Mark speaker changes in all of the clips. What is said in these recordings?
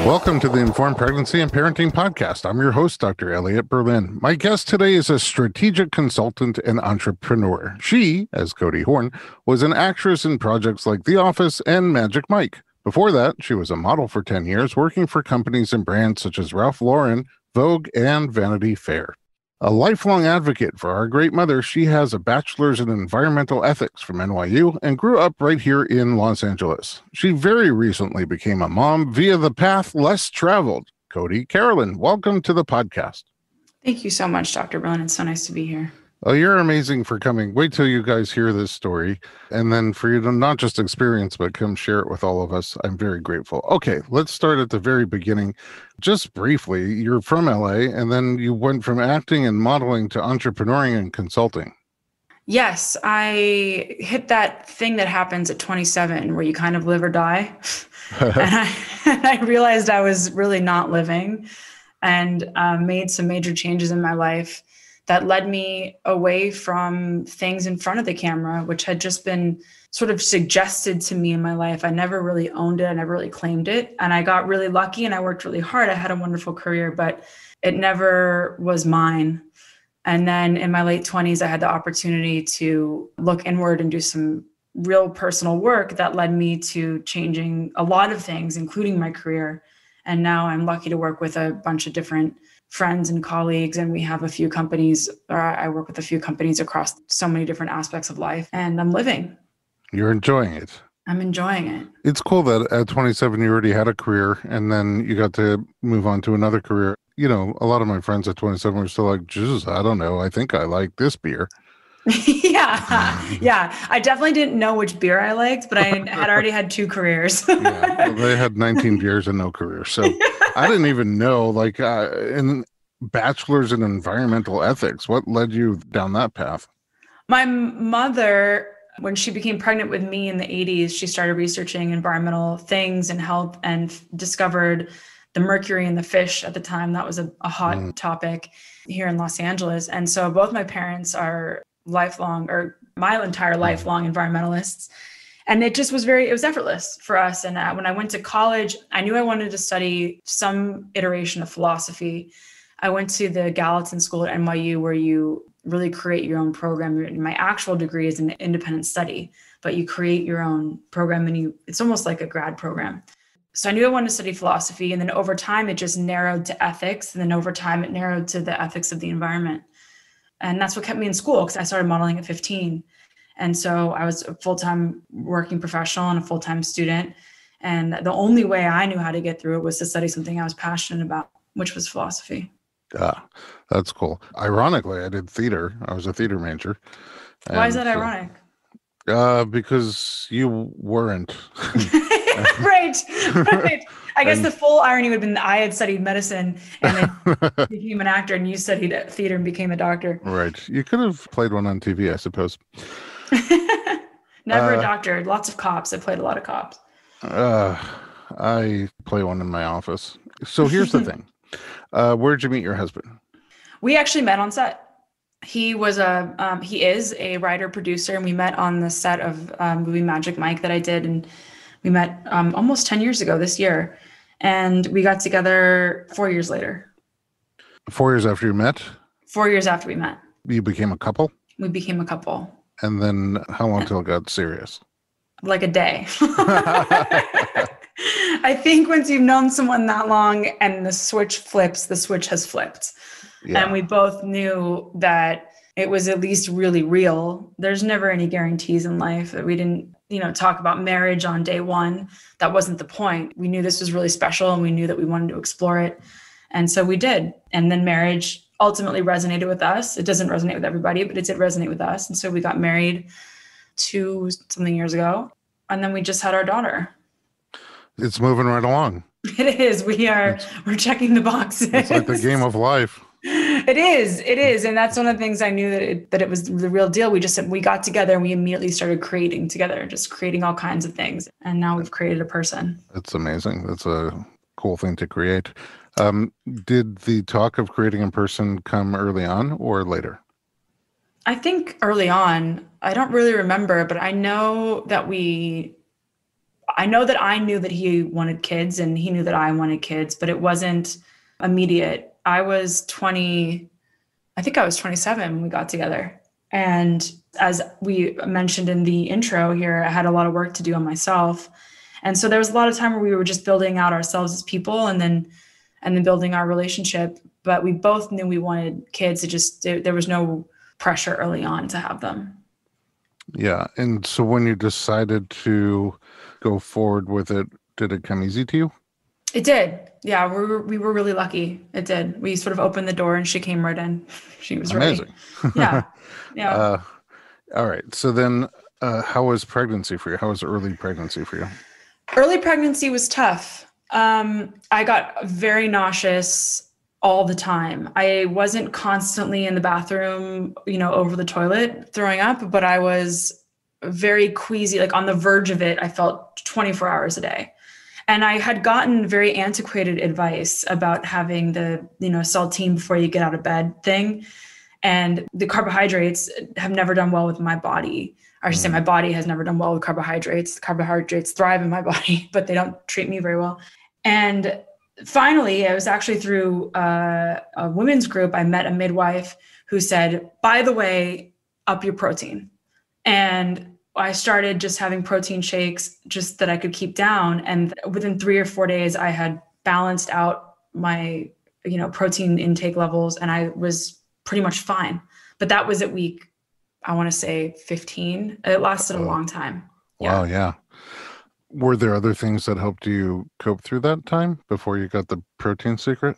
Speaker 1: Welcome to the Informed Pregnancy and Parenting Podcast. I'm your host, Dr. Elliot Berlin. My guest today is a strategic consultant and entrepreneur. She, as Cody Horn, was an actress in projects like The Office and Magic Mike. Before that, she was a model for 10 years, working for companies and brands such as Ralph Lauren, Vogue, and Vanity Fair. A lifelong advocate for our great mother, she has a bachelor's in environmental ethics from NYU and grew up right here in Los Angeles. She very recently became a mom via the path less traveled. Cody Carolin, welcome to the podcast.
Speaker 2: Thank you so much, Dr. Berlin. It's so nice to be here.
Speaker 1: Oh, you're amazing for coming. Wait till you guys hear this story, and then for you to not just experience, but come share it with all of us. I'm very grateful. Okay, let's start at the very beginning. Just briefly, you're from LA, and then you went from acting and modeling to entrepreneuring and consulting.
Speaker 2: Yes, I hit that thing that happens at 27 where you kind of live or die. and I realized I was really not living and made some major changes in my life that led me away from things in front of the camera, which had just been sort of suggested to me in my life. I never really owned it. I never really claimed it. And I got really lucky and I worked really hard. I had a wonderful career, but it never was mine. And then in my late 20s, I had the opportunity to look inward and do some real personal work that led me to changing a lot of things, including my career. And now I'm lucky to work with a bunch of different friends and colleagues, and we have a few companies, or I work with a few companies across so many different aspects of life, and I'm living.
Speaker 1: You're enjoying it.
Speaker 2: I'm enjoying it.
Speaker 1: It's cool that at 27, you already had a career, and then you got to move on to another career. You know, a lot of my friends at 27 were still like, Jesus, I don't know. I think I like this beer.
Speaker 2: Yeah. I definitely didn't know which beer I liked, but I had already had 2 careers.
Speaker 1: Well, they had 19 beers and no career. So I didn't even know, in bachelor's in environmental ethics, what led you down that path?
Speaker 2: My mother, when she became pregnant with me in the 80s, she started researching environmental things and health and discovered the mercury in the fish at the time. That was a hot topic here in Los Angeles. And so both my parents are lifelong, or my entire lifelong, environmentalists. And it just was it was effortless for us. And when I went to college, I knew I wanted to study some iteration of philosophy. I went to the Gallatin School at NYU, where you really create your own program. My actual degree is an independent study, but you create your own program, and it's almost like a grad program. So I knew I wanted to study philosophy. And then over time, it just narrowed to ethics. And then over time, it narrowed to the ethics of the environment. And that's what kept me in school, because I started modeling at 15. And so I was a full-time working professional and a full-time student. And the only way I knew how to get through it was to study something I was passionate about, which was philosophy.
Speaker 1: Ah, that's cool. Ironically, I did theater. I was a theater major.
Speaker 2: Why is that ironic?
Speaker 1: Because you weren't.
Speaker 2: Right. I guess the full irony would have been that I had studied medicine and then became an actor, and you studied theater and became a doctor.
Speaker 1: Right. You could have played one on TV, I suppose.
Speaker 2: Never a doctor. Lots of cops. I played a lot of cops.
Speaker 1: I play one in my office. So here's the thing. Where'd you meet your husband?
Speaker 2: We actually met on set. He is a writer producer, and we met on the set of movie Magic Mike that I did, and we met almost 10 years ago this year, and we got together 4 years later.
Speaker 1: 4 years after you met?
Speaker 2: 4 years after we met.
Speaker 1: You became a couple?
Speaker 2: We became a couple.
Speaker 1: And then how long till it got serious?
Speaker 2: Like a day. I think once you've known someone that long and the switch flips, the switch has flipped. Yeah. And we both knew that it was at least really real. There's never any guarantees in life. We didn't, talk about marriage on day one. That wasn't the point. We knew this was really special, and we knew that we wanted to explore it. And so we did. And then marriage ultimately resonated with us. It doesn't resonate with everybody, but it did resonate with us. And so we got married 2 something years ago. And then we just had our daughter.
Speaker 1: It's moving right along.
Speaker 2: It is. We're checking the boxes.
Speaker 1: It's like the game of life.
Speaker 2: It is. And that's one of the things I knew that it was the real deal. We got together and we immediately started creating together, just creating all kinds of things. And now we've created a person.
Speaker 1: That's amazing. That's a cool thing to create. Did the talk of creating a person come early on or later?
Speaker 2: I think early on. I don't really remember, but I know that I know that I knew that he wanted kids and he knew that I wanted kids, but it wasn't immediate. I was 20, I think I was 27 when we got together. And as we mentioned in the intro here, I had a lot of work to do on myself. And so there was a lot of time where we were just building out ourselves as people and then building our relationship. But we both knew we wanted kids. There was no pressure early on to have them.
Speaker 1: Yeah. And so when you decided to go forward with it, did it come easy to you?
Speaker 2: It did. Yeah, we were really lucky. It did. We sort of opened the door and she came right in. She was
Speaker 1: amazing.
Speaker 2: Ready. Yeah. Yeah.
Speaker 1: All right. So then how was pregnancy for you? How was early pregnancy for you?
Speaker 2: Early pregnancy was tough. I got very nauseous all the time. I wasn't constantly in the bathroom, over the toilet throwing up, but I was very queasy, like on the verge of it. I felt 24 hours a day. And I had gotten very antiquated advice about having the, saltine before you get out of bed thing. And the carbohydrates have never done well with my body. Or I should say my body has never done well with carbohydrates. Carbohydrates thrive in my body, but they don't treat me very well. And finally, it was actually through a women's group. I met a midwife who said, by the way, up your protein. And I started just having protein shakes just that I could keep down. And within 3 or 4 days, I had balanced out my, protein intake levels and I was pretty much fine. But that was at week, I want to say 15. It lasted a long time.
Speaker 1: Wow. Yeah. Were there other things that helped you cope through that time before you got the protein secret?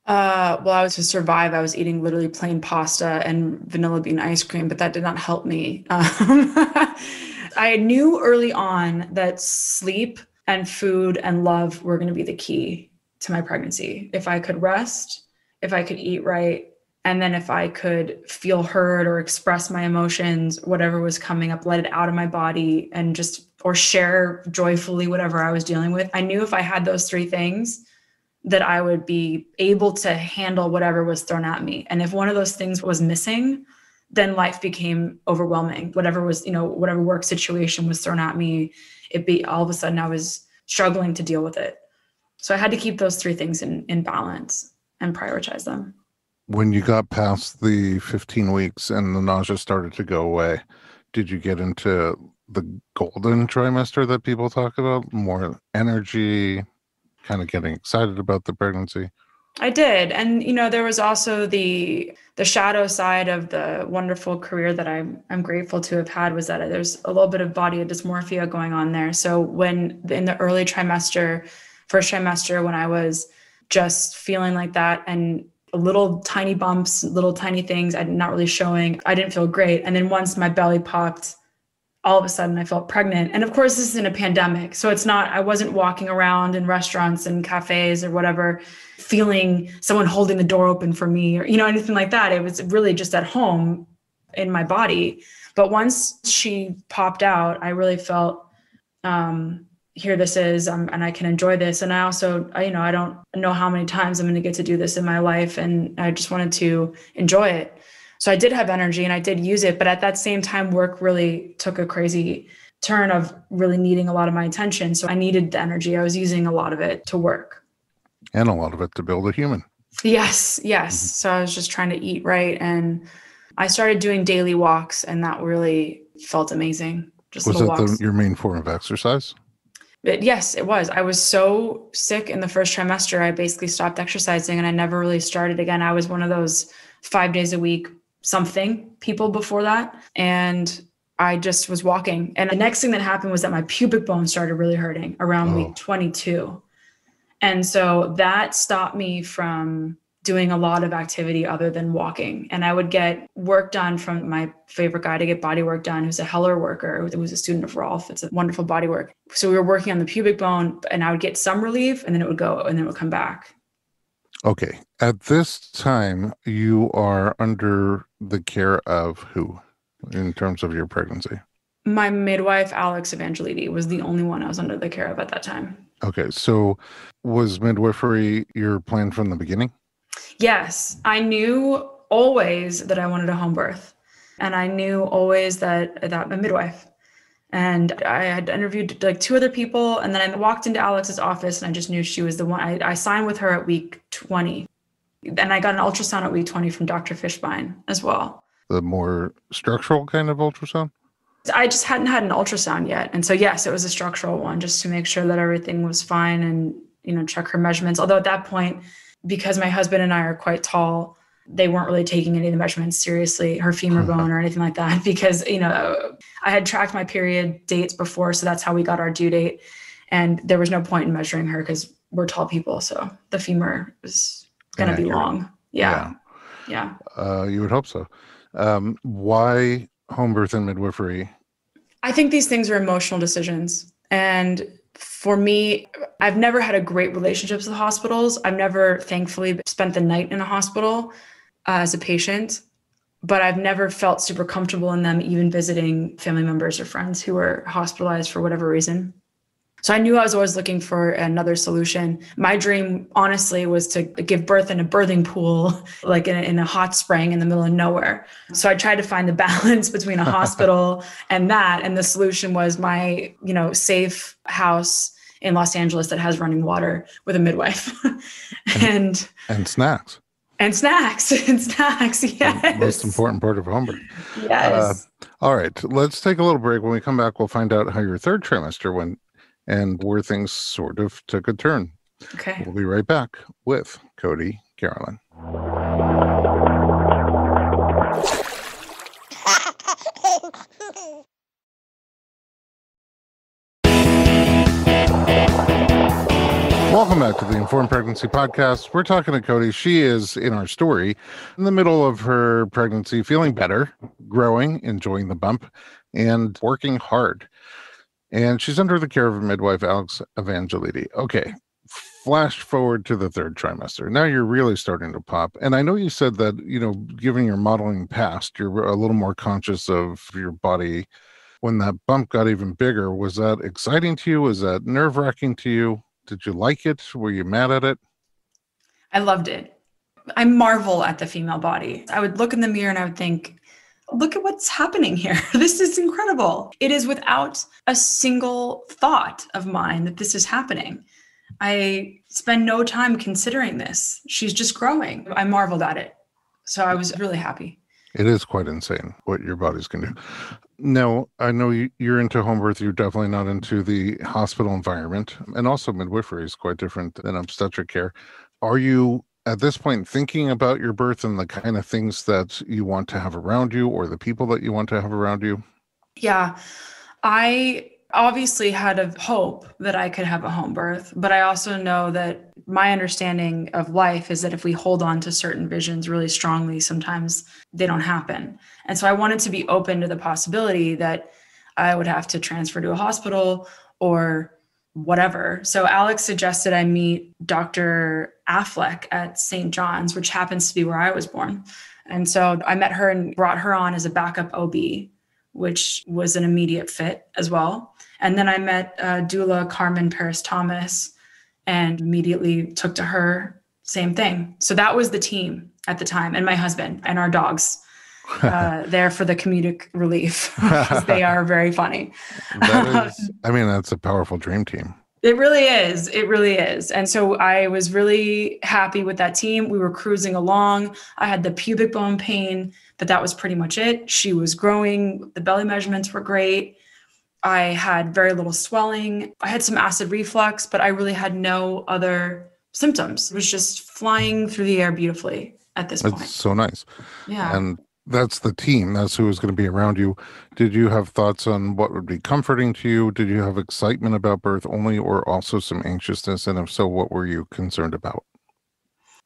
Speaker 2: Well, to survive, I was eating literally plain pasta and vanilla bean ice cream, but that did not help me. I knew early on that sleep and food and love were going to be the key to my pregnancy. If I could rest, if I could eat right, and then if I could feel heard or express my emotions, whatever was coming up, let it out of my body and or share joyfully whatever I was dealing with. I knew if I had those 3 things, that I would be able to handle whatever was thrown at me. And if one of those things was missing, then life became overwhelming. Whatever was, whatever work situation was thrown at me, all of a sudden I was struggling to deal with it. So I had to keep those 3 things in balance and prioritize them.
Speaker 1: When you got past the 15 weeks and the nausea started to go away, did you get into the golden trimester that people talk about? More energy, kind of getting excited about the pregnancy?
Speaker 2: I did. And, there was also the shadow side of the wonderful career that I'm grateful to have had, was that there's a little bit of body dysmorphia going on there. So when in the early first trimester, when I was just feeling like that and little tiny bumps, little tiny things, I'm not really showing, I didn't feel great. And then once my belly popped, all of a sudden I felt pregnant. And of course, this is in a pandemic. So I wasn't walking around in restaurants and cafes or whatever, feeling someone holding the door open for me or, anything like that. It was really just at home in my body. But once she popped out, I really felt, here this is, and I can enjoy this. And I also, I don't know how many times I'm going to get to do this in my life. And I just wanted to enjoy it. So I did have energy and I did use it, but at that same time, work really took a crazy turn of really needing a lot of my attention. So I needed the energy. I was using a lot of it to work.
Speaker 1: And a lot of it to build a human.
Speaker 2: Yes. Mm-hmm. So I was just trying to eat right. And I started doing daily walks and that really felt amazing.
Speaker 1: Was that your main form of exercise?
Speaker 2: Yes, it was. I was so sick in the first trimester. I basically stopped exercising and I never really started again. I was one of those 5 days a week something people before that. And I just was walking. And the next thing that happened was that my pubic bone started really hurting around week 22. And so that stopped me from doing a lot of activity other than walking. And I would get work done from my favorite guy to get body work done, who's a Heller worker, who was a student of Rolf. It's a wonderful body work. So we were working on the pubic bone and I would get some relief and then it would go and then it would come back.
Speaker 1: Okay. At this time, you are under the care of who in terms of your pregnancy?
Speaker 2: My midwife, Alex Evangelidi, was the only one I was under the care of at that time.
Speaker 1: Okay. So was midwifery your plan from the beginning?
Speaker 2: Yes. I knew always that I wanted a home birth. And I knew always that a midwife. And I had interviewed like 2 other people. And then I walked into Alex's office and I just knew she was the one. I signed with her at week 20. And I got an ultrasound at week 20 from Dr. Fishbein as well.
Speaker 1: The more structural kind of ultrasound?
Speaker 2: I just hadn't had an ultrasound yet. And so, yes, it was a structural one just to make sure that everything was fine and, check her measurements. Although at that point, because my husband and I are quite tall, they weren't really taking any of the measurements seriously, her femur bone or anything like that, because, I had tracked my period dates before. So that's how we got our due date. And there was no point in measuring her because we're tall people. So the femur was going to be long. Yeah.
Speaker 1: You would hope so. Why home birth and midwifery?
Speaker 2: I think these things are emotional decisions. And for me, I've never had a great relationship with hospitals. I've never, thankfully, spent the night in a hospital as a patient, but I've never felt super comfortable in them, even visiting family members or friends who were hospitalized for whatever reason. So I knew I was always looking for another solution. My dream, honestly, was to give birth in a birthing pool, like in a hot spring in the middle of nowhere. So I tried to find the balance between a hospital and that. And the solution was my, safe house in Los Angeles that has running water with a midwife. and
Speaker 1: snacks.
Speaker 2: And snacks. Yes.
Speaker 1: The most important part of home birth.
Speaker 2: Yes.
Speaker 1: All right. Let's take a little break. When we come back, we'll find out how your 3rd trimester went and where things sort of took a turn.
Speaker 2: Okay.
Speaker 1: We'll be right back with Cody Carolin. Welcome back to the Informed Pregnancy Podcast. We're talking to Cody. She is, in our story, in the middle of her pregnancy, feeling better, growing, enjoying the bump, and working hard. And she's under the care of a midwife, Alex Evangelidi. Okay, flash forward to the 3rd trimester. Now you're really starting to pop. And I know you said that, given your modeling past, you're a little more conscious of your body. When that bump got even bigger, was that exciting to you? Was that nerve-wracking to you? Did you like it? Were you mad at it?
Speaker 2: I loved it. I marvel at the female body. I would look in the mirror and I would think, look at what's happening here. This is incredible. It is without a single thought of mine that this is happening. I spend no time considering this. She's just growing. I marveled at it. So I was really happy.
Speaker 1: It is quite insane what your bodies can do. Now, I know you're into home birth. You're definitely not into the hospital environment. And also midwifery is quite different than obstetric care. Are you at this point thinking about your birth and the kind of things that you want to have around you or the people that you want to have around you?
Speaker 2: Yeah, I obviously had a hope that I could have a home birth, but I also know that my understanding of life is that if we hold on to certain visions really strongly, sometimes they don't happen. And so I wanted to be open to the possibility that I would have to transfer to a hospital or whatever. So Alex suggested I meet Dr. Affleck at St. John's, which happens to be where I was born. And so I met her and brought her on as a backup OB, which was an immediate fit as well. And then I met doula Carmen Paris-Thomas and immediately took to her, same thing. So that was the team at the time, and my husband and our dogs there for the comedic relief because they are very funny.
Speaker 1: That's a powerful dream team.
Speaker 2: It really is. It really is. And so I was really happy with that team. We were cruising along. I had the pubic bone pain, but that was pretty much it. She was growing. The belly measurements were great. I had very little swelling. I had some acid reflux, but I really had no other symptoms. It was just flying through the air beautifully at this point.
Speaker 1: That's so nice.
Speaker 2: Yeah.
Speaker 1: And that's the team. That's who is going to be around you. Did you have thoughts on what would be comforting to you? Did you have excitement about birth only, or also some anxiousness? And if so, what were you concerned about?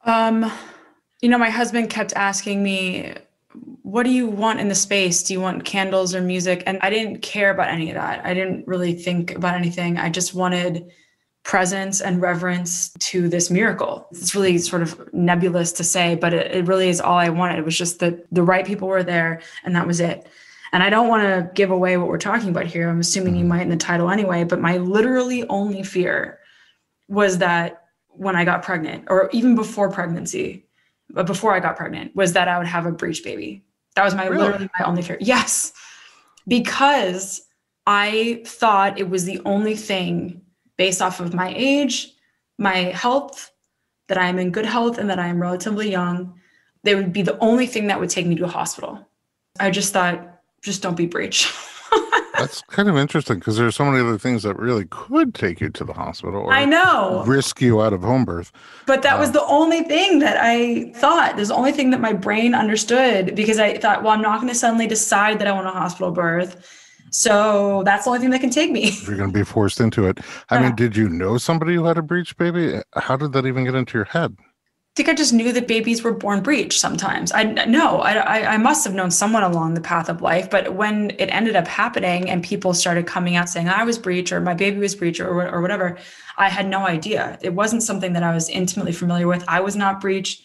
Speaker 2: My husband kept asking me, what do you want in the space? Do you want candles or music? And I didn't care about any of that. I didn't really think about anything. I just wanted presence and reverence to this miracle. It's really sort of nebulous to say, but it really is all I wanted. It was just that the right people were there and that was it. And I don't want to give away what we're talking about here. I'm assuming you might in the title anyway, but my literally only fear was that when I got pregnant, or even before pregnancy, but before I got pregnant, was that I would have a breech baby. That was literally my only fear. Yes, because I thought it was the only thing based off of my age, my health, that I'm in good health and that I am relatively young. They would be the only thing that would take me to a hospital. I just thought, just don't be Breech.
Speaker 1: That's kind of interesting because there's so many other things that really could take you to the hospital or
Speaker 2: I know.
Speaker 1: risk you out of home birth.
Speaker 2: But that was the only thing that I thought. There's the only thing that my brain understood, because I thought, well, I'm not going to suddenly decide that I want a hospital birth. So that's the only thing that can take me.
Speaker 1: If you're going to be forced into it. I mean, did you know somebody who had a Breech baby? How did that even get into your head?
Speaker 2: I think I just knew that babies were born Breech sometimes. I must have known someone along the path of life, but when it ended up happening and people started coming out saying I was Breech or my baby was Breech or whatever, I had no idea. It wasn't something that I was intimately familiar with. I was not Breech.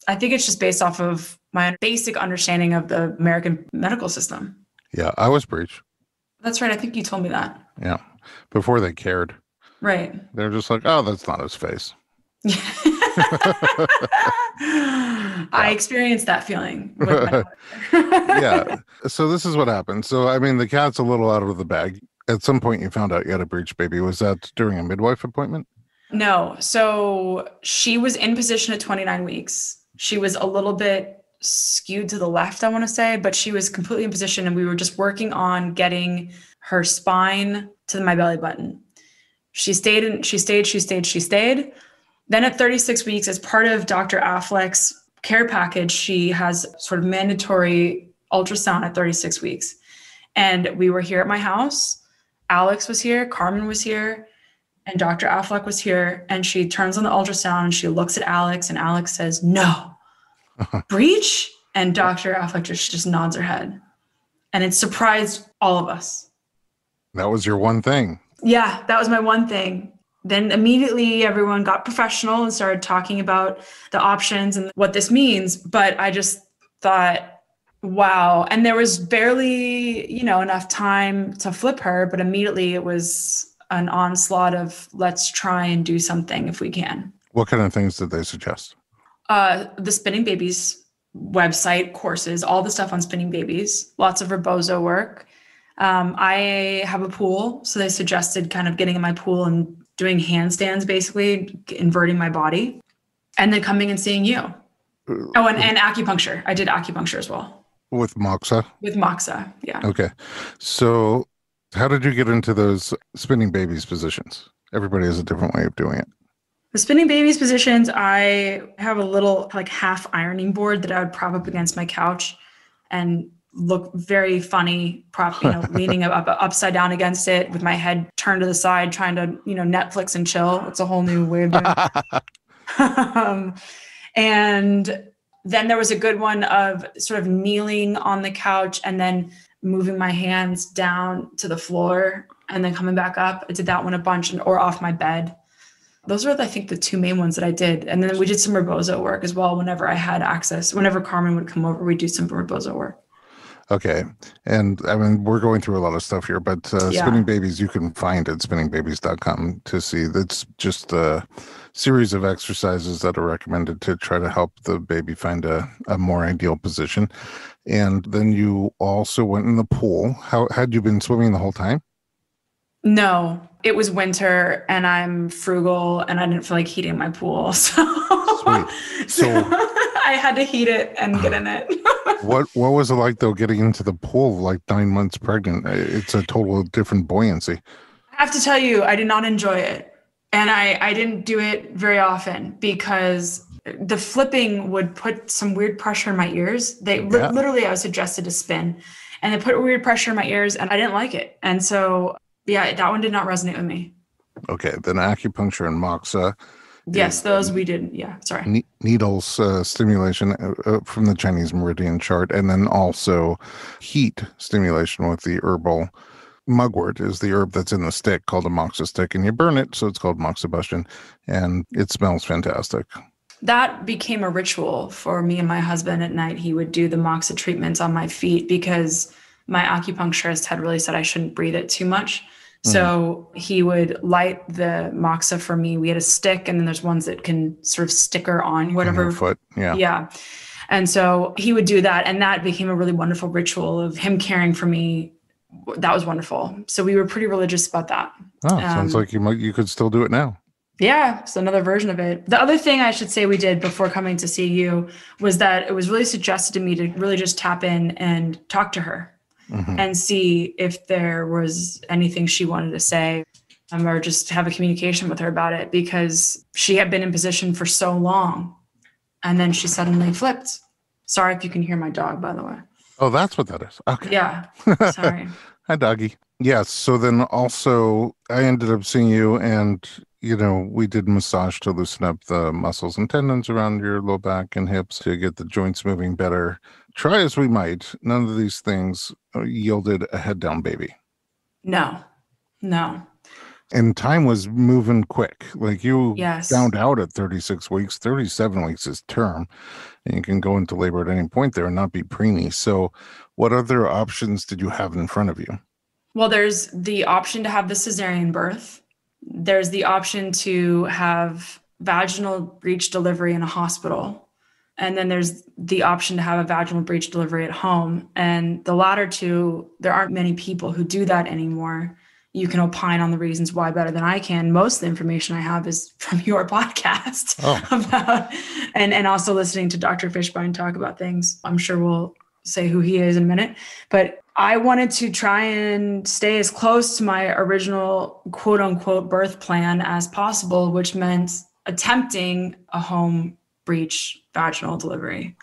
Speaker 2: I think it's just based off of my basic understanding of the American medical system.
Speaker 1: Yeah, I was Breech.
Speaker 2: That's right. I think you told me that.
Speaker 1: Yeah, before they cared.
Speaker 2: Right.
Speaker 1: They're just like, oh, that's not his face.
Speaker 2: I experienced that feeling with my mother.
Speaker 1: Yeah. So this is what happened. So, I mean, the cat's a little out of the bag. At some point you found out you had a Breech baby. Was that during a midwife appointment?
Speaker 2: No. So she was in position at 29 weeks. She was a little bit skewed to the left, I want to say, but she was completely in position, and we were just working on getting her spine to my belly button. She stayed. Then at 36 weeks, as part of Dr. Affleck's care package, she has sort of mandatory ultrasound at 36 weeks. And we were here at my house. Alex was here, Carmen was here, and Dr. Affleck was here. And she turns on the ultrasound and she looks at Alex, and Alex says, no, Breech? And Dr. Affleck just nods her head. And it surprised all of us.
Speaker 1: That was your one thing.
Speaker 2: Yeah, that was my one thing. Then immediately everyone got professional and started talking about the options and what this means. But I just thought, wow. And there was barely, enough time to flip her, but immediately it was an onslaught of let's try and do something if we can.
Speaker 1: What kind of things did they suggest?
Speaker 2: The Spinning Babies website, courses, all the stuff on Spinning Babies, lots of rebozo work. I have a pool, so they suggested kind of getting in my pool and doing handstands, basically inverting my body, and then coming and seeing you. Oh, and acupuncture. I did acupuncture as well.
Speaker 1: With Moxa?
Speaker 2: With Moxa, yeah.
Speaker 1: Okay. So how did you get into those Spinning Babies positions? Everybody has a different way of doing it.
Speaker 2: The Spinning Babies positions, I have a little half ironing board that I would prop up against my couch and look very funny, leaning up upside down against it with my head turned to the side, trying to, Netflix and chill. It's a whole new way of doing it. And then there was a good one of sort of kneeling on the couch and then moving my hands down to the floor and then coming back up. I did that one a bunch, or off my bed. Those were, I think, the two main ones that I did. And then we did some rebozo work as well whenever I had access. Whenever Carmen would come over, we'd do some rebozo work.
Speaker 1: Okay. And I mean, we're going through a lot of stuff here, but Spinning Babies, you can find at spinningbabies.com to see. That's just a series of exercises that are recommended to try to help the baby find a more ideal position. And then you also went in the pool. How had you been swimming the whole time?
Speaker 2: No, it was winter and I'm frugal and I didn't feel like heating my pool. So,
Speaker 1: Sweet. So
Speaker 2: I had to heat it and get in it.
Speaker 1: What was it like, though, getting into the pool like 9 months pregnant? It's a total different buoyancy.
Speaker 2: I have to tell you, I did not enjoy it. And I didn't do it very often because the flipping would put some weird pressure in my ears. Literally, I was suggested to spin and they put weird pressure in my ears and I didn't like it. And so, yeah, that one did not resonate with me. Okay.
Speaker 1: Then acupuncture and Moxa.
Speaker 2: Yes, those we did. Yeah, sorry.
Speaker 1: Needles stimulation from the Chinese meridian chart, and then also heat stimulation with the herbal mugwort is the herb that's in the stick called a moxa stick, and you burn it, so it's called moxibustion, and it smells fantastic. That became a ritual for me and my husband at night. He would do the moxa treatments on my feet because my acupuncturist had really said I shouldn't breathe it too much. So he would light the moxa for me. We had a stick, and then there's ones that can sort of sticker on whatever. On your foot, yeah. Yeah. And so he would do that, and that became a really wonderful ritual of him caring for me
Speaker 2: that was wonderful. So we were pretty religious about that.
Speaker 1: Oh, sounds like you could still do it now.
Speaker 2: Yeah, it's another version of it. The other thing I should say we did before coming to see you was that it was really suggested to me to really just tap in and talk to her and see if there was anything she wanted to say, or just have a communication with her about it, because she had been in position for so long and then she suddenly flipped. Sorry if you can hear my dog, by the way.
Speaker 1: Oh, that's what that is. Okay.
Speaker 2: Yeah. Sorry.
Speaker 1: Hi, doggy. Yes. So then also I ended up seeing you, and, we did massage to loosen up the muscles and tendons around your low back and hips to get the joints moving better. Try as we might, none of these things yielded a head down baby.
Speaker 2: No.
Speaker 1: And time was moving quick. Like you
Speaker 2: Yes.
Speaker 1: found out at 36 weeks, 37 weeks is term, and you can go into labor at any point there and not be preemie. So what other options did you have in front of you?
Speaker 2: Well, there's the option to have the cesarean birth. There's the option to have vaginal breech delivery in a hospital. And then there's the option to have a vaginal breech delivery at home. And the latter two, there aren't many people who do that anymore. You can opine on the reasons why better than I can. Most of the information I have is from your podcast about, and also listening to Dr. Fishbein talk about things. I'm sure we'll say who he is in a minute, but I wanted to try and stay as close to my original quote unquote birth plan as possible, which meant attempting a home breech vaginal delivery.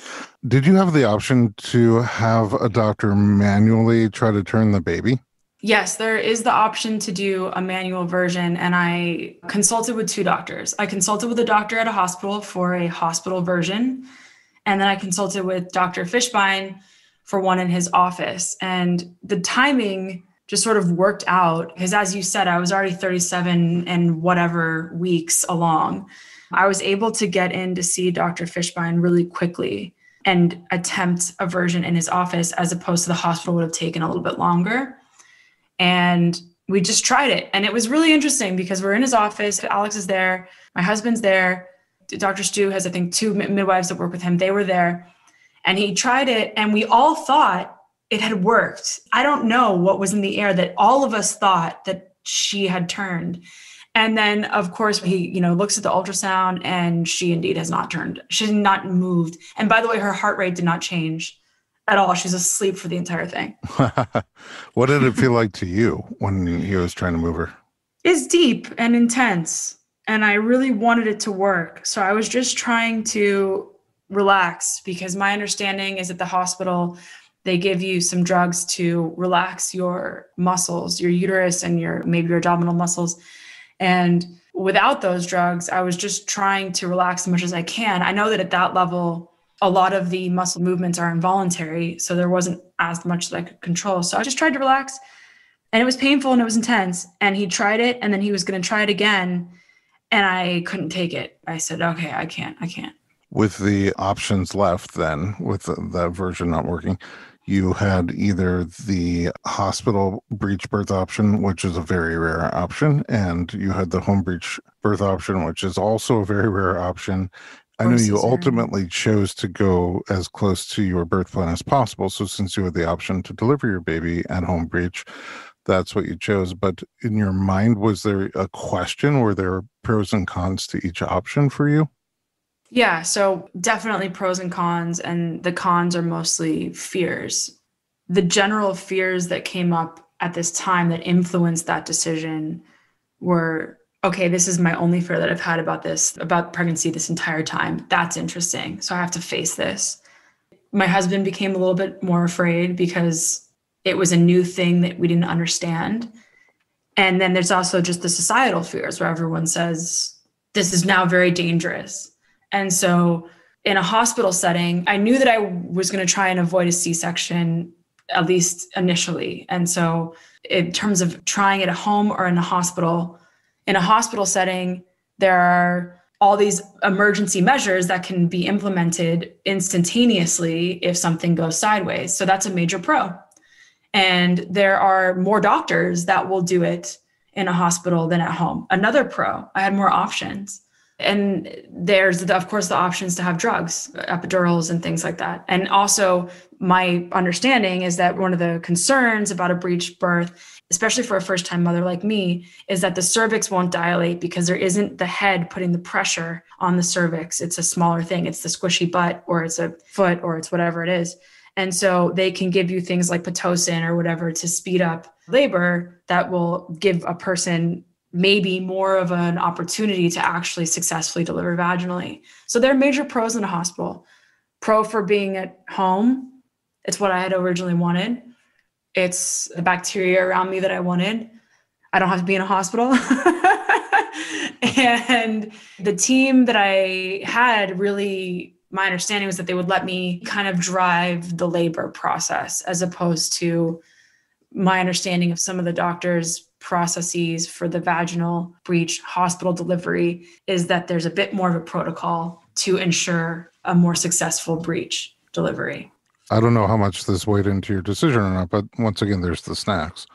Speaker 1: Did you have the option to have a doctor manually try to turn the baby?
Speaker 2: Yes, there is the option to do a manual version, and I consulted with two doctors. I consulted with a doctor at a hospital for a hospital version, and then I consulted with Dr. Fishbein for one in his office. And the timing just sort of worked out because, as you said, I was already 37 and whatever weeks along. I was able to get in to see Dr. Fishbein really quickly and attempt a version in his office, as opposed to the hospital would have taken a little bit longer. And we just tried it. And it was really interesting because we're in his office. Alex is there. My husband's there. Dr. Stu has, I think, two midwives that work with him. They were there. And he tried it. And we all thought it had worked. I don't know what was in the air that all of us thought that she had turned. And then, of course, he, looks at the ultrasound, and she indeed has not turned. She's not moved. And by the way, her heart rate did not change at all. She's asleep for the entire thing.
Speaker 1: What did it feel like to you when he was trying to move her?
Speaker 2: It's deep and intense, and I really wanted it to work. So I was just trying to relax, because my understanding is at the hospital, they give you some drugs to relax your muscles, your uterus and maybe your abdominal muscles. And without those drugs, I was just trying to relax as much as I can. I know that at that level, a lot of the muscle movements are involuntary, so there wasn't as much that I could control. So I just tried to relax, and it was painful and it was intense. And he tried it, and then he was going to try it again, and I couldn't take it. I said, okay, I can't.
Speaker 1: With the options left then, with that version not working, you had either the hospital breech birth option, which is a very rare option, and you had the home breech birth option, which is also a very rare option. I know you ultimately chose to go as close to your birth plan as possible. So since you had the option to deliver your baby at home breech, that's what you chose. But in your mind, was there a question? Were there pros and cons to each option for you?
Speaker 2: Yeah, so definitely pros and cons, and the cons are mostly fears. The general fears that came up at this time that influenced that decision were, okay, this is my only fear that I've had about pregnancy this entire time. That's interesting. So I have to face this. My husband became a little bit more afraid because it was a new thing that we didn't understand. And then there's also just the societal fears where everyone says, this is now very dangerous. And so in a hospital setting, I knew that I was going to try and avoid a C-section, at least initially. And so in terms of trying it at home or in a hospital setting, there are all these emergency measures that can be implemented instantaneously if something goes sideways. So that's a major pro. And there are more doctors that will do it in a hospital than at home. Another pro, I had more options. And there's, of course, the options to have drugs, epidurals and things like that. And also, my understanding is that one of the concerns about a breech birth, especially for a first-time mother like me, is that the cervix won't dilate because there isn't the head putting the pressure on the cervix. It's a smaller thing. It's the squishy butt, or it's a foot, or it's whatever it is. And so they can give you things like Pitocin or whatever to speed up labor that will give a person maybe more of an opportunity to actually successfully deliver vaginally. So there are major pros in a hospital. Pro for being at home. It's what I had originally wanted. It's the bacteria around me that I wanted. I don't have to be in a hospital. And the team that I had, really, my understanding was that they would let me kind of drive the labor process, as opposed to my understanding of some of the doctors' processes for the vaginal breech hospital delivery is that there's a bit more of a protocol to ensure a more successful breech delivery.
Speaker 1: I don't know how much this weighed into your decision or not, but once again, there's the snacks.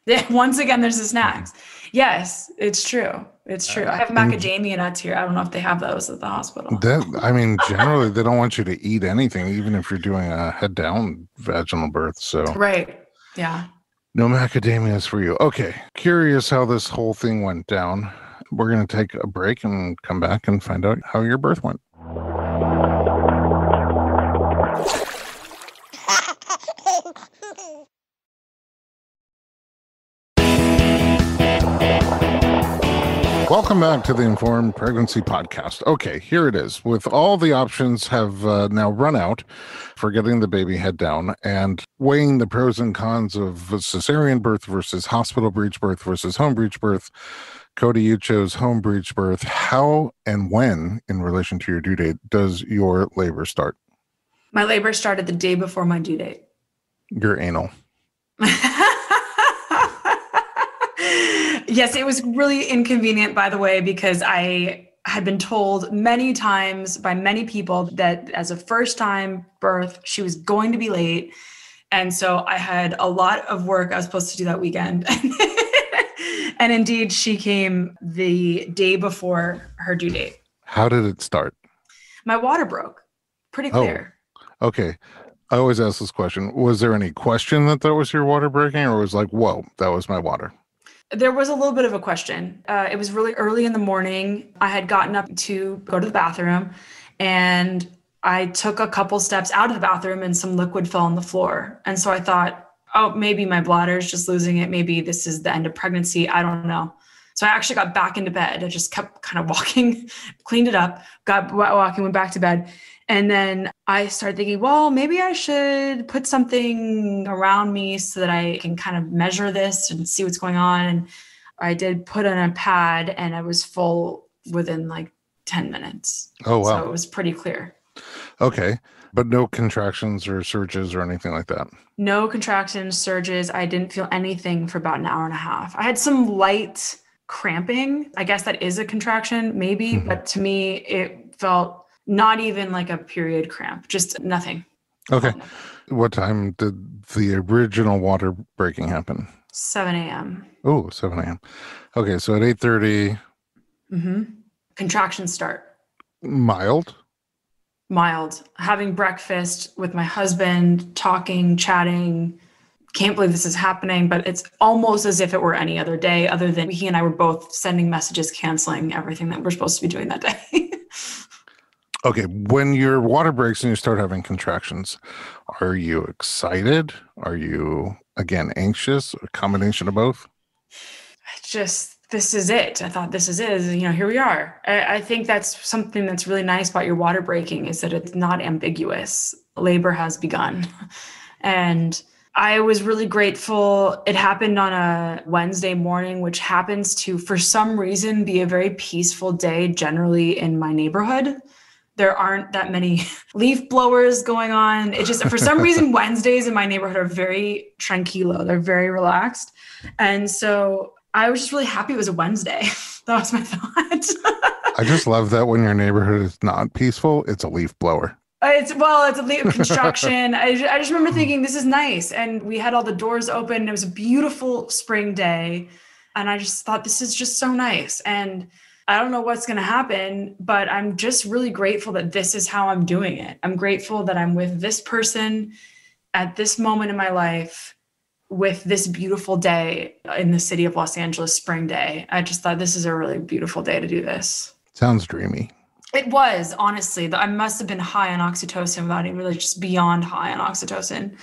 Speaker 2: Yeah, once again, there's the snacks. Yes, it's true. It's true. I have macadamia nuts here. I don't know if they have those at the hospital.
Speaker 1: Generally, they don't want you to eat anything, even if you're doing a head down vaginal birth. So,
Speaker 2: right. Yeah.
Speaker 1: No macadamias for you. Okay. Curious how this whole thing went down. We're going to take a break and come back and find out how your birth went. Welcome back to the Informed Pregnancy Podcast. Okay, here it is. With all the options have now run out for getting the baby head down and weighing the pros and cons of cesarean birth versus hospital breech birth versus home breech birth. Cody, you chose home breech birth. How and when, in relation to your due date, does your labor start?
Speaker 2: My labor started the day before my due date.
Speaker 1: Your anal.
Speaker 2: Yes, it was really inconvenient, by the way, because I had been told many times by many people that as a first-time birth, she was going to be late. And so I had a lot of work I was supposed to do that weekend. And indeed, she came the day before her due date.
Speaker 1: How did it start?
Speaker 2: My water broke. Pretty clear.
Speaker 1: Oh, okay. I always ask this question. Was there any question that was your water breaking, or was like, whoa, that was my water?
Speaker 2: There was a little bit of a question. It was really early in the morning. I had gotten up to go to the bathroom, and I took a couple steps out of the bathroom and some liquid fell on the floor. And so I thought, oh, maybe my bladder is just losing it. Maybe this is the end of pregnancy. I don't know. So I actually got back into bed. I just kept kind of walking, cleaned it up, got walking, went back to bed. And then I started thinking, well, maybe I should put something around me so that I can kind of measure this and see what's going on. And I did put on a pad, and I was full within like 10 minutes.
Speaker 1: Oh, wow.
Speaker 2: So it was pretty clear.
Speaker 1: Okay. But no contractions or surges or anything like that? No
Speaker 2: contractions, surges. I didn't feel anything for about an hour and a half. I had some light cramping. I guess that is a contraction, maybe. Mm-hmm. But to me, it felt not even like a period cramp, just nothing.
Speaker 1: Okay. What time did the original water breaking happen?
Speaker 2: 7 a.m.
Speaker 1: Oh, 7 a.m. Okay, so at 8:30.
Speaker 2: Mm-hmm. Contractions start.
Speaker 1: Mild?
Speaker 2: Mild. Having breakfast with my husband, talking, chatting. Can't believe this is happening, but it's almost as if it were any other day, other than he and I were both sending messages, canceling everything that we're supposed to be doing that day.
Speaker 1: Okay, when your water breaks and you start having contractions, are you excited? Are you, again, anxious? A combination of both?
Speaker 2: This is it. I thought this is it. Here we are. I think that's something that's really nice about your water breaking, is that it's not ambiguous. Labor has begun. And I was really grateful. It happened on a Wednesday morning, which happens to, for some reason, be a very peaceful day generally in my neighborhood. There aren't that many leaf blowers going on. It just, for some reason, Wednesdays in my neighborhood are very tranquilo. They're very relaxed. And so I was just really happy it was a Wednesday. That was my thought.
Speaker 1: I just love that when your neighborhood is not peaceful, it's a leaf blower.
Speaker 2: It's a leaf construction. I just remember thinking, this is nice. And we had all the doors open. It was a beautiful spring day. And I just thought, this is just so nice. And I don't know what's going to happen, but I'm just really grateful that this is how I'm doing it. I'm grateful that I'm with this person at this moment in my life with this beautiful day in the city of Los Angeles, spring day. I just thought this is a really beautiful day to do this.
Speaker 1: Sounds dreamy.
Speaker 2: It was, honestly. I must have been high on oxytocin without even really, just beyond high on oxytocin.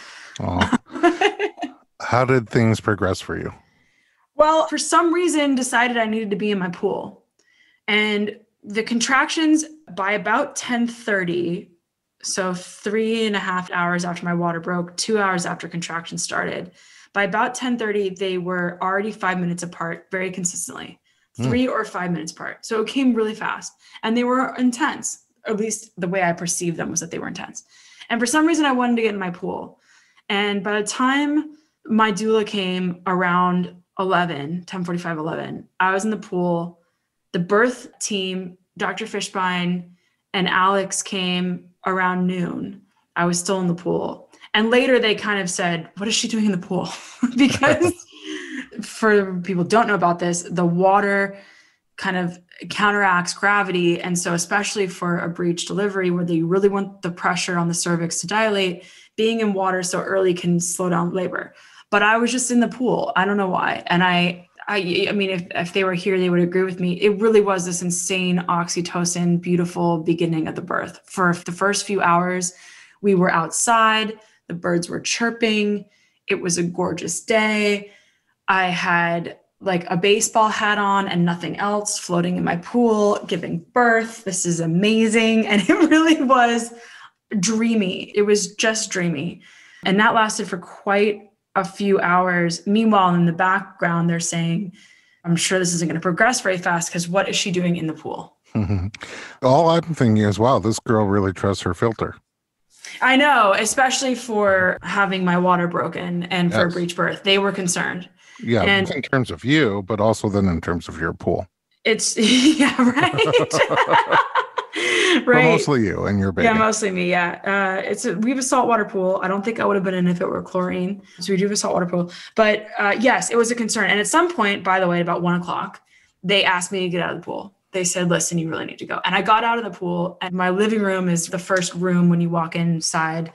Speaker 1: How did things progress for you?
Speaker 2: Well, for some reason, decided I needed to be in my pool. And the contractions by about 10:30, so 3.5 hours after my water broke, 2 hours after contractions started, by about 10:30, they were already 5 minutes apart very consistently, 3 or 5 minutes apart. So it came really fast and they were intense. At least the way I perceived them was that they were intense. And for some reason, I wanted to get in my pool. And by the time my doula came around 10:45, 11, I was in the pool. The birth team, Dr. Fishbein and Alex, came around noon. I was still in the pool. And later they kind of said, what is she doing in the pool? Because for people who don't know about this, the water kind of counteracts gravity. And so especially for a breech delivery where you really want the pressure on the cervix to dilate, being in water so early can slow down labor. But I was just in the pool. I don't know why. And I mean, if they were here, they would agree with me. It really was this insane oxytocin, beautiful beginning of the birth. For the first few hours, we were outside. The birds were chirping. It was a gorgeous day. I had like a baseball hat on and nothing else, floating in my pool, giving birth. This is amazing. And it really was dreamy. It was just dreamy. And that lasted for quite a few hours. Meanwhile, in the background, they're saying, I'm sure this isn't going to progress very fast because what is she doing in the pool?
Speaker 1: All I'm thinking is, wow, this girl really trusts her filter.
Speaker 2: I know, especially for having my water broken and for a breech birth. They were concerned.
Speaker 1: Yeah, and in terms of you, but also then in terms of your pool.
Speaker 2: It's, yeah, right. Right.
Speaker 1: But mostly you and your baby.
Speaker 2: Yeah, mostly me. Yeah. We have a saltwater pool. I don't think I would have been in if it were chlorine. So we do have a saltwater pool. But yes, it was a concern. And at some point, by the way, about 1:00, they asked me to get out of the pool. They said, listen, you really need to go. And I got out of the pool. And my living room is the first room when you walk inside.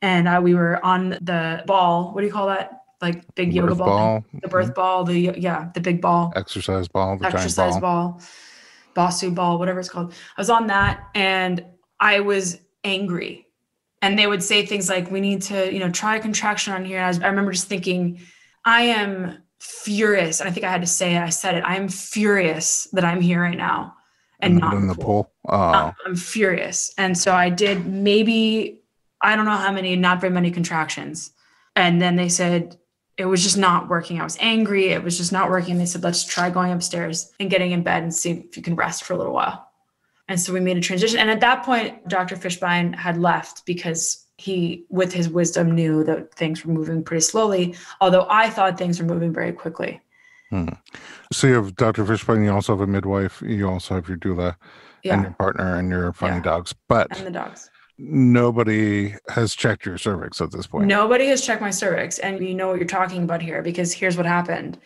Speaker 2: And we were on the ball. What do you call that? Like big yoga ball. The birth ball. The big ball.
Speaker 1: Exercise ball. The
Speaker 2: exercise ball. Basu ball, whatever it's called. I was on that and I was angry. And they would say things like, we need to, try a contraction on here. And I remember just thinking, I am furious. And I think I had to say it. I said it. I am furious that I'm here right now and not in the pool. Oh. I'm furious. And so I did maybe, I don't know how many, not very many contractions. And then they said, it was just not working. I was angry. It was just not working. They said, let's try going upstairs and getting in bed and see if you can rest for a little while. And so we made a transition. And at that point, Dr. Fishbein had left because he, with his wisdom, knew that things were moving pretty slowly, although I thought things were moving very quickly.
Speaker 1: So you have Dr. Fishbein, you also have a midwife, you also have your doula and your partner and your funny dogs. But
Speaker 2: and the dogs.
Speaker 1: Nobody has checked your cervix at this point.
Speaker 2: Nobody has checked my cervix. And you know what you're talking about here, because here's what happened.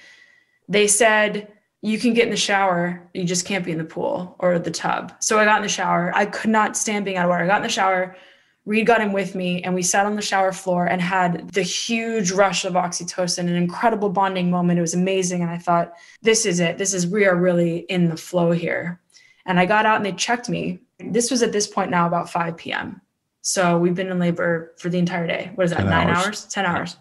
Speaker 2: They said, you can get in the shower. You just can't be in the pool or the tub. So I got in the shower. I could not stand being out of water. I got in the shower. Reed got in with me and we sat on the shower floor and had the huge rush of oxytocin, an incredible bonding moment. It was amazing. And I thought, this is it. We are really in the flow here. And I got out and they checked me. This was at this point now about 5 p.m. So we've been in labor for the entire day. What is that, 9 hours? 10 hours.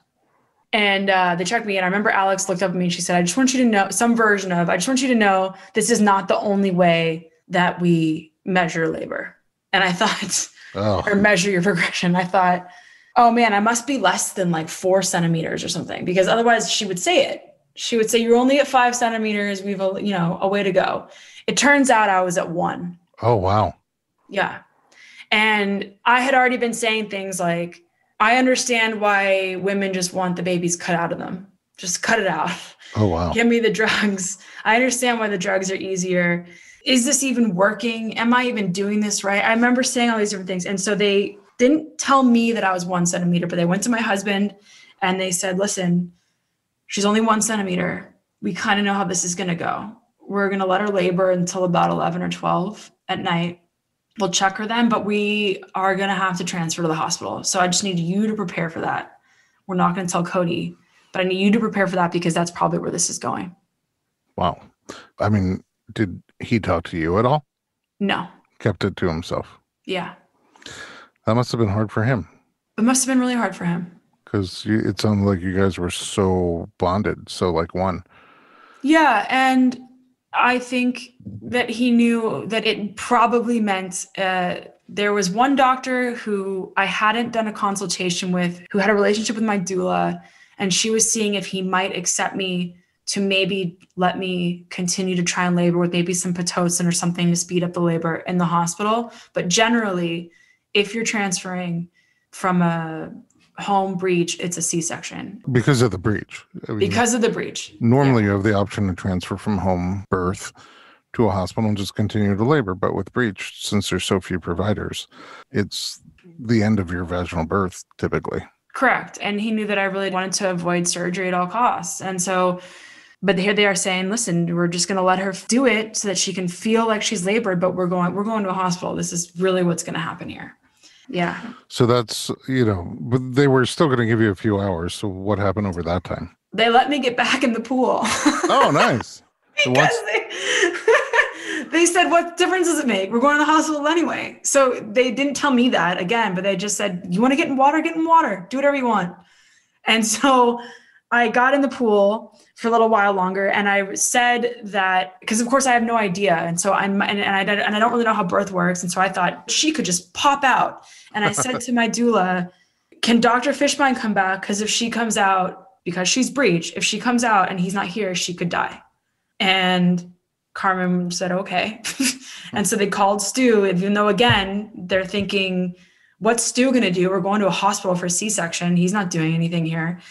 Speaker 2: And they checked me. And I remember Alex looked up at me and she said, I just want you to know, some version of, I just want you to know this is not the only way that we measure labor. And I thought, or measure your progression. I thought, oh man, I must be less than like 4 centimeters or something, because otherwise she would say it. She would say, you're only at 5 centimeters. We've a way to go. It turns out I was at 1.
Speaker 1: Oh, wow.
Speaker 2: Yeah. And I had already been saying things like, I understand why women just want the babies cut out of them. Just cut it out.
Speaker 1: Oh, wow.
Speaker 2: Give me the drugs. I understand why the drugs are easier. Is this even working? Am I even doing this right? I remember saying all these different things. And so they didn't tell me that I was 1 centimeter, but they went to my husband and they said, listen, she's only 1 centimeter. We kind of know how this is going to go. we're going to let her labor until about 11 or 12 at night. We'll check her then, but we are going to have to transfer to the hospital. So I just need you to prepare for that. We're not going to tell Cody, but I need you to prepare for that because that's probably where this is going.
Speaker 1: Wow. I mean, did he talk to you at all?
Speaker 2: No.
Speaker 1: Kept it to himself?
Speaker 2: Yeah.
Speaker 1: That must have been hard for him.
Speaker 2: It must have been really hard for him.
Speaker 1: Because it sounded like you guys were so bonded, so like one.
Speaker 2: Yeah, and I think that he knew that it probably meant there was one doctor who I hadn't done a consultation with, who had a relationship with my doula, and she was seeing if he might accept me to maybe let me continue to try and labor with maybe some Pitocin or something to speed up the labor in the hospital. But generally, if you're transferring from a home breech, it's a C-section.
Speaker 1: Because of the breech. I mean,
Speaker 2: because of the breech.
Speaker 1: Normally you have the option to transfer from home birth to a hospital and just continue to labor. But with breech, since there's so few providers, it's the end of your vaginal birth typically.
Speaker 2: Correct. And he knew that I really wanted to avoid surgery at all costs. And so, but here they are saying, listen, we're just going to let her do it so that she can feel like she's labored, but we're going to a hospital. This is really what's going to happen here. Yeah.
Speaker 1: So that's, but they were still going to give you a few hours. So what happened over that time?
Speaker 2: They let me get back in the pool.
Speaker 1: Oh, nice.
Speaker 2: Because they said, what difference does it make? We're going to the hospital anyway. So they didn't tell me that again, but they just said, you want to get in water? Get in water. Do whatever you want. And so I got in the pool for a little while longer. And I said that, because of course I have no idea. And so I don't really know how birth works. And so I thought she could just pop out. And I said to my doula, can Dr. Fishbein come back? Because if she comes out, because she's breech, if she comes out and he's not here, she could die. And Carmen said, okay. And so they called Stu, even though, again, they're thinking, what's Stu going to do? We're going to a hospital for a C-section. He's not doing anything here.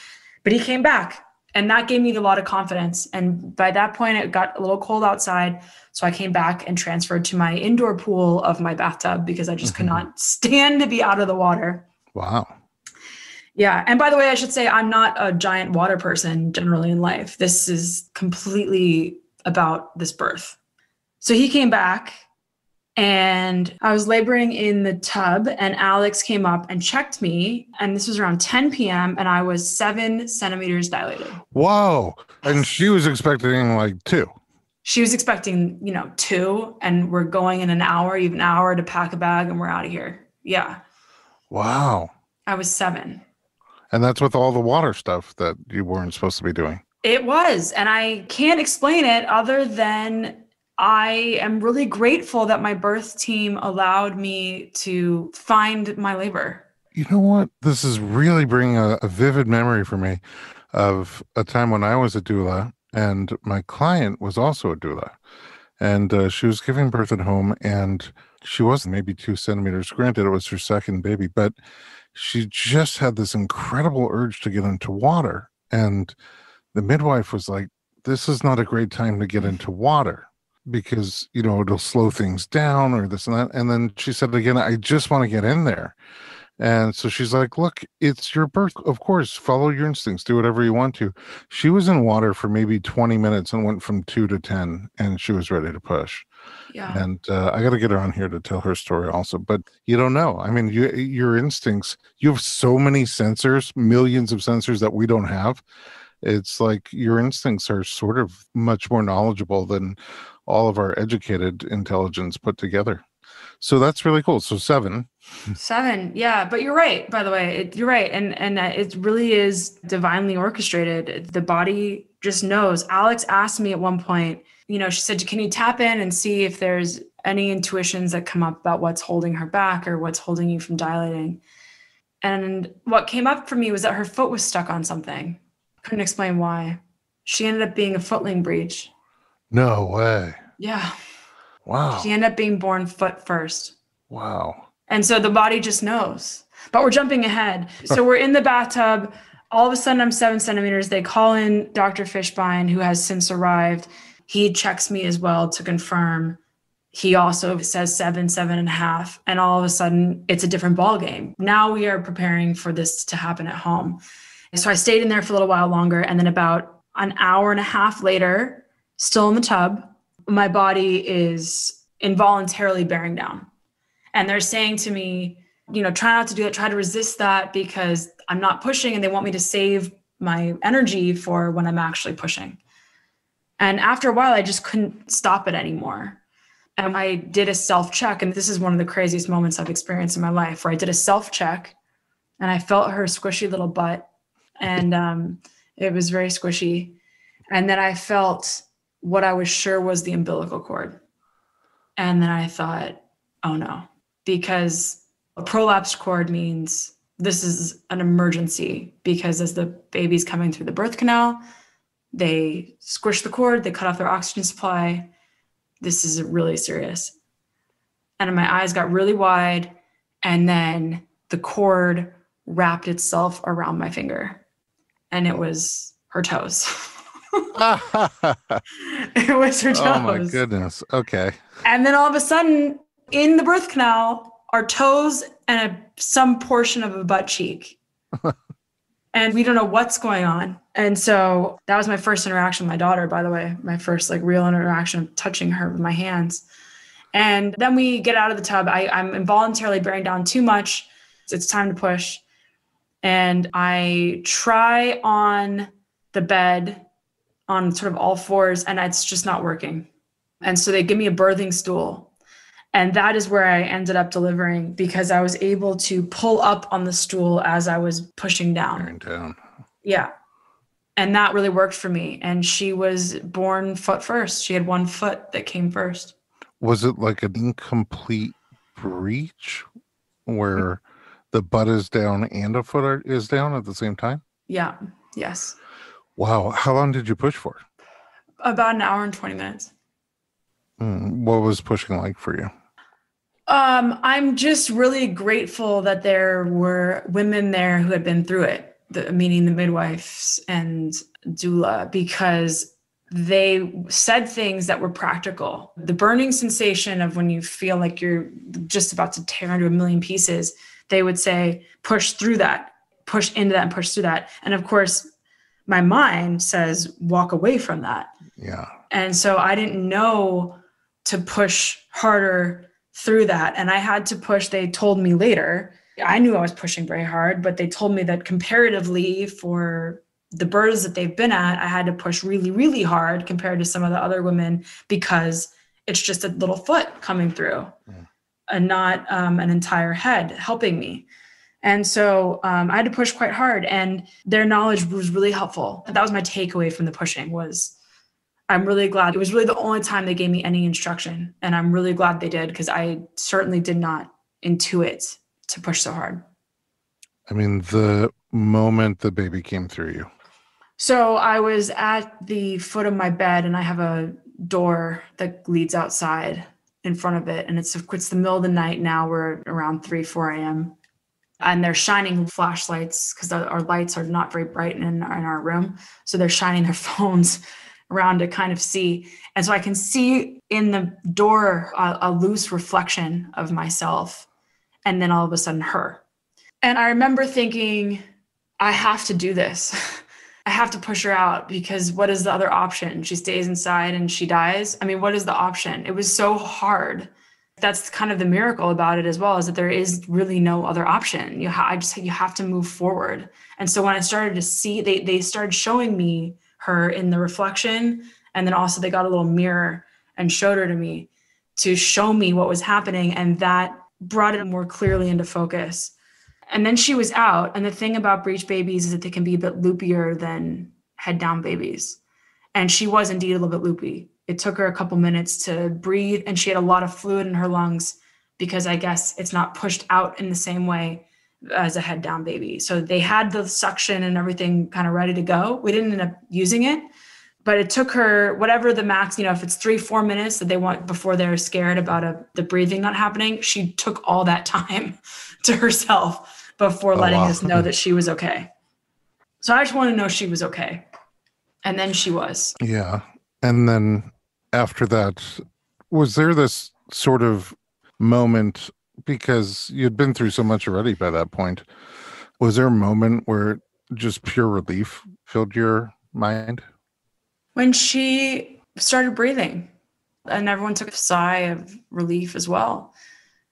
Speaker 2: But he came back. And that gave me a lot of confidence. And by that point, it got a little cold outside. So I came back and transferred to my indoor pool of my bathtub because I just could not stand to be out of the water.
Speaker 1: Wow.
Speaker 2: Yeah. And by the way, I should say I'm not a giant water person generally in life. This is completely about this birth. So he came back and I was laboring in the tub and Alex came up and checked me. And this was around 10 p.m. and I was 7 centimeters dilated.
Speaker 1: Whoa. And she was expecting like 2.
Speaker 2: She was expecting, 2, and we're going in an hour, even an hour to pack a bag and we're out of here. Yeah.
Speaker 1: Wow.
Speaker 2: I was 7.
Speaker 1: And that's with all the water stuff that you weren't supposed to be doing.
Speaker 2: It was. And I can't explain it other than I am really grateful that my birth team allowed me to find my labor.
Speaker 1: You know what? This is really bringing a vivid memory for me of a time when I was a doula and my client was also a doula. And she was giving birth at home and she was maybe 2 centimeters. Granted, it was her second baby, but she just had this incredible urge to get into water. And the midwife was like, this is not a great time to get into water because, it'll slow things down or this and that. And then she said again, I just want to get in there. And so she's like, look, it's your birth. Of course, follow your instincts. Do whatever you want to. She was in water for maybe 20 minutes and went from 2 to 10 and she was ready to push.
Speaker 2: Yeah.
Speaker 1: And I got to get her on here to tell her story also. But you don't know. I mean, your instincts, you have so many sensors, millions of sensors that we don't have. It's like your instincts are sort of much more knowledgeable than all of our educated intelligence put together. So that's really cool. So 7.
Speaker 2: 7. Yeah. But you're right, by the way, you're right. And it really is divinely orchestrated. The body just knows. Alex asked me at one point, she said, can you tap in and see if there's any intuitions that come up about what's holding her back or what's holding you from dilating? And what came up for me was that her foot was stuck on something. Couldn't explain why. She ended up being a footling breech.
Speaker 1: No way.
Speaker 2: Yeah.
Speaker 1: Wow.
Speaker 2: She ended up being born foot first.
Speaker 1: Wow.
Speaker 2: And so the body just knows. But we're jumping ahead. So we're in the bathtub. All of a sudden, I'm 7 centimeters. They call in Dr. Fishbein, who has since arrived. He checks me as well to confirm. He also says 7, 7.5. And all of a sudden, it's a different ballgame. Now we are preparing for this to happen at home. So I stayed in there for a little while longer. And then about an hour and a half later, still in the tub, my body is involuntarily bearing down. And they're saying to me, try not to do it, try to resist that because I'm not pushing, and they want me to save my energy for when I'm actually pushing. And after a while, I just couldn't stop it anymore. And I did a self-check, and this is one of the craziest moments I've experienced in my life, where I did a self-check and I felt her squishy little butt, and it was very squishy. And then I felt what I was sure was the umbilical cord. And then I thought, oh no, because a prolapsed cord means this is an emergency, because as the baby's coming through the birth canal, they squish the cord, they cut off their oxygen supply. This is really serious. And my eyes got really wide, and then the cord wrapped itself around my finger, and it was her toes. It was her toes.
Speaker 1: Oh my goodness. Okay.
Speaker 2: And then all of a sudden, in the birth canal are toes and some portion of a butt cheek. And we don't know what's going on. And so that was my first interaction with my daughter, by the way, my first real interaction of touching her with my hands. And then we get out of the tub. I'm involuntarily bearing down too much. It's time to push. And I try on the bed on sort of all fours, and it's just not working. And so they give me a birthing stool. And that is where I ended up delivering, because I was able to pull up on the stool as I was pushing down. Yeah. And that really worked for me. And she was born foot first. She had one foot that came first.
Speaker 1: Was it like an incomplete breech where the butt is down and a foot is down at the same time?
Speaker 2: Yeah. Yes.
Speaker 1: Wow. How long did you push for?
Speaker 2: About an hour and 20 minutes.
Speaker 1: What was pushing like for you?
Speaker 2: I'm just really grateful that there were women there who had been through it, meaning the midwives and doula, because they said things that were practical. The burning sensation of when you feel like you're just about to tear into a million pieces, they would say, push through that, push into that, and push through that. And of course, my mind says, walk away from that.
Speaker 1: Yeah.
Speaker 2: And so I didn't know to push harder through that. And I had to push. They told me later, I knew I was pushing very hard, but they told me that comparatively for the births that they've been at, I had to push really, really hard compared to some of the other women, because it's just a little foot coming through and not an entire head helping me. And so I had to push quite hard, and their knowledge was really helpful. That was my takeaway from the pushing was I'm really glad. It was really the only time they gave me any instruction. And I'm really glad they did, because I certainly did not intuit to push so hard.
Speaker 1: I mean, the moment the baby came through you.
Speaker 2: So I was at the foot of my bed, and I have a door that leads outside in front of it. And it's the middle of the night now. We're around 4 a.m. And they're shining flashlights, because our lights are not very bright in our room. So they're shining their phones around to kind of see. And so I can see in the door a loose reflection of myself, and then all of a sudden her. And I remember thinking, I have to do this. I have to push her out, because what is the other option? She stays inside and she dies. I mean, what is the option? It was so hard. That's kind of the miracle about it as well, is that there is really no other option. You have to move forward. And so when I started to see, they started showing me her in the reflection. And then also they got a little mirror and showed her to me to show me what was happening. And that brought it more clearly into focus. And then she was out. And the thing about breech babies is that they can be a bit loopier than head down babies. And she was indeed a little bit loopy. It took her a couple minutes to breathe, and she had a lot of fluid in her lungs, because I guess it's not pushed out in the same way as a head down baby. So they had the suction and everything kind of ready to go. We didn't end up using it, but it took her whatever the max, if it's 3-4 minutes that they want before they're scared about the breathing not happening. She took all that time to herself before letting us know that she was okay. So I just want to know she was okay. And then she was.
Speaker 1: Yeah. And then after that, was there this sort of moment, because you'd been through so much already by that point, was there a moment where just pure relief filled your mind?
Speaker 2: When she started breathing. And everyone took a sigh of relief as well.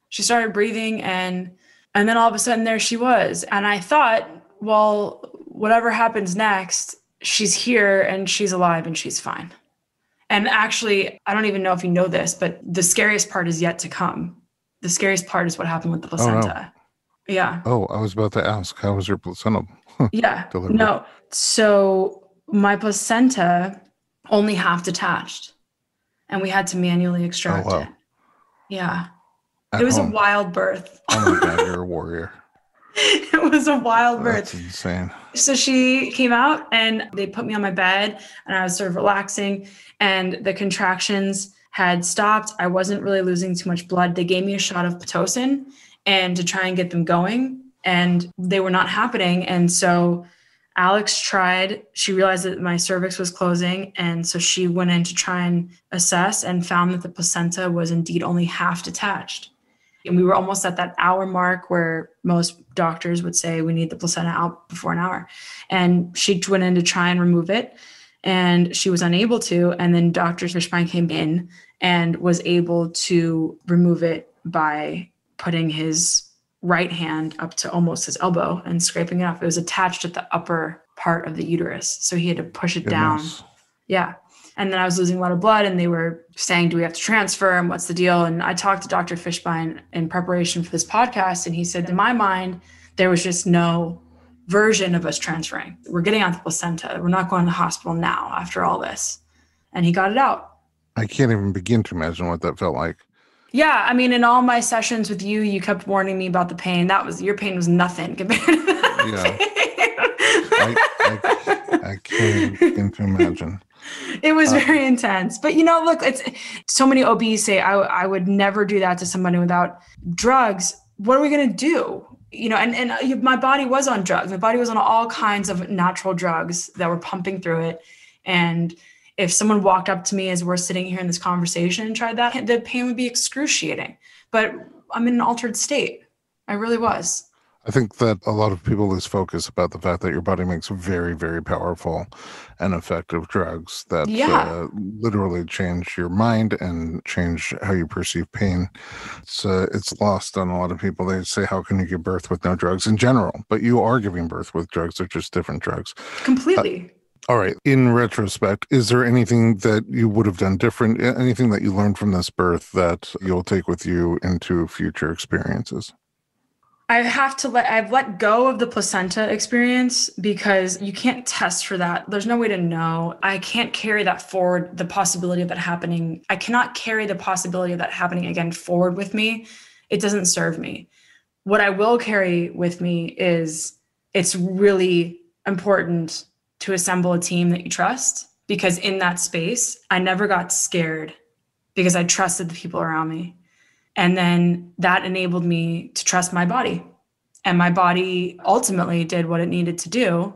Speaker 2: She started breathing, and then all of a sudden there she was. And I thought, well, whatever happens next, she's here and she's alive and she's fine. And actually, I don't even know if you know this, but the scariest part is yet to come. The scariest part is what happened with the placenta.
Speaker 1: Oh,
Speaker 2: no. Yeah.
Speaker 1: Oh, I was about to ask, how was your placenta
Speaker 2: Yeah.
Speaker 1: delivered?
Speaker 2: No. So my placenta only half detached, and we had to manually extract it. Yeah. It was a wild birth.
Speaker 1: Oh my God, you're a warrior.
Speaker 2: It was a wild birth.
Speaker 1: That's insane.
Speaker 2: So she came out and they put me on my bed, and I was sort of relaxing, and the contractions had stopped. I wasn't really losing too much blood. They gave me a shot of Pitocin and to try and get them going, and they were not happening. And so Alex tried. She realized that my cervix was closing, and so she went in to try and assess and found that the placenta was indeed only half detached. And we were almost at that hour mark where most doctors would say we need the placenta out before an hour. And she went in to try and remove it, and she was unable to. And then Dr. Fishbein came in and was able to remove it by putting his right hand up to almost his elbow and scraping it off. It was attached at the upper part of the uterus, so he had to push it down. Yeah. And then I was losing a lot of blood, and they were saying, do we have to transfer, and what's the deal? And I talked to Dr. Fishbein in preparation for this podcast, and he said, in my mind, there was just no version of us transferring. We're getting out the placenta. We're not going to the hospital now after all this. And he got it out.
Speaker 1: I can't even begin to imagine what that felt like.
Speaker 2: Yeah. I mean, in all my sessions with you, you kept warning me about the pain. Your pain was nothing compared to that.
Speaker 1: Yeah. I can't begin to imagine.
Speaker 2: It was very intense. But, look, it's so many OBs say I would never do that to somebody without drugs. What are we going to do? And my body was on drugs. My body was on all kinds of natural drugs that were pumping through it. And if someone walked up to me as we're sitting here in this conversation and tried that, the pain would be excruciating. But I'm in an altered state. I really was.
Speaker 1: I think that a lot of people lose focus about the fact that your body makes very, very powerful and effective drugs that literally change your mind and change how you perceive pain. It's lost on a lot of people. They say, how can you give birth with no drugs in general? But you are giving birth with drugs. They're just different drugs.
Speaker 2: Completely.
Speaker 1: All right. In retrospect, is there anything that you would have done different? Anything that you learned from this birth that you'll take with you into future experiences?
Speaker 2: I've let go of the placenta experience because you can't test for that. There's no way to know. I can't carry that forward, the possibility of that happening. I cannot carry the possibility of that happening again forward with me. It doesn't serve me. What I will carry with me is it's really important to assemble a team that you trust, because in that space, I never got scared because I trusted the people around me. And then that enabled me to trust my body. And my body ultimately did what it needed to do.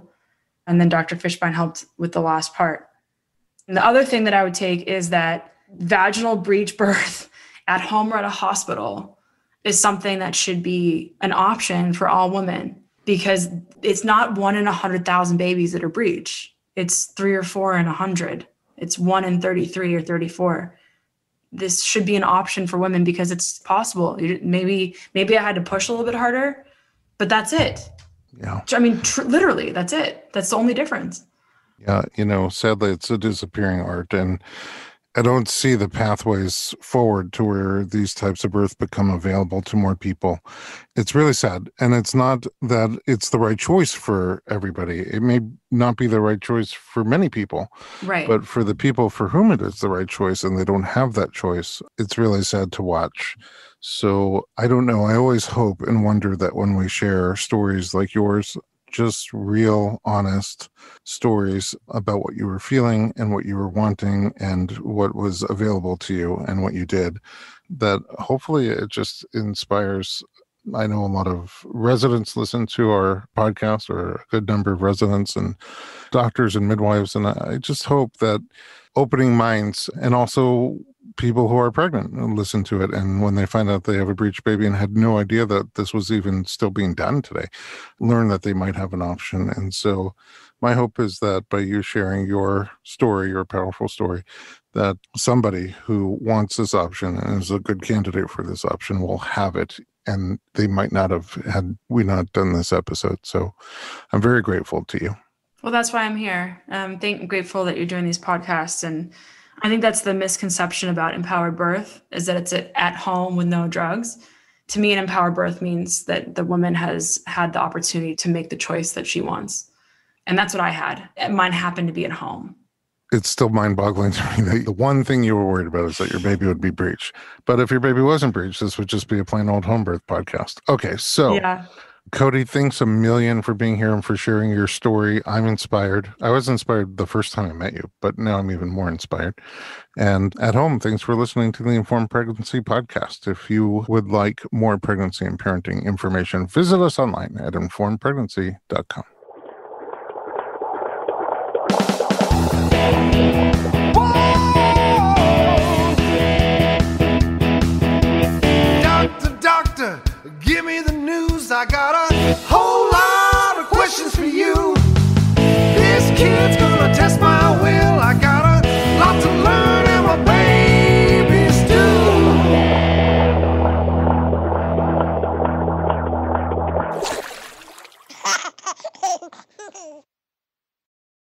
Speaker 2: And then Dr. Fishbein helped with the last part. And the other thing that I would take is that vaginal breech birth at home or at a hospital is something that should be an option for all women, because it's not 1 in 100,000 babies that are breech. It's 3 or 4 in 100. It's 1 in 33 or 34. This should be an option for women because it's possible. Maybe I had to push a little bit harder, but that's it.
Speaker 1: Yeah.
Speaker 2: I mean, literally, that's it. That's the only difference.
Speaker 1: Yeah. Sadly, it's a disappearing art, and I don't see the pathways forward to where these types of birth become available to more people. It's really sad. And it's not that it's the right choice for everybody. It may not be the right choice for many people.
Speaker 2: Right.
Speaker 1: But for the people for whom it is the right choice and they don't have that choice, it's really sad to watch. So I don't know. I always hope and wonder that when we share stories like yours, just real, honest stories about what you were feeling and what you were wanting and what was available to you and what you did, that hopefully it just inspires. I know a lot of residents listen to our podcast, or a good number of residents and doctors and midwives. And I just hope that opening minds, and also people who are pregnant, listen to it, and when they find out they have a breech baby and had no idea that this was even still being done today, learn that they might have an option. And so my hope is that by you sharing your story, your powerful story, that somebody who wants this option and is a good candidate for this option will have it. And they might not have had we not done this episode. So I'm very grateful to you.
Speaker 2: Well, that's why I'm here. I'm grateful that you're doing these podcasts. And I think that's the misconception about empowered birth, is that it's at home with no drugs. To me, an empowered birth means that the woman has had the opportunity to make the choice that she wants. And that's what I had. Mine happened to be at home.
Speaker 1: It's still mind-boggling to me that the one thing you were worried about is that your baby would be breech. But if your baby wasn't breech, this would just be a plain old home birth podcast. Okay, so yeah. Cody, thanks a million for being here and for sharing your story. I'm inspired. I was inspired the first time I met you, but now I'm even more inspired. And at home, thanks for listening to the Informed Pregnancy Podcast. If you would like more pregnancy and parenting information, visit us online at informedpregnancy.com.
Speaker 3: Doctor, give me the news. I got a whole lot of questions for you. This kid's gonna test my will. I got a lot to learn, and my baby's due.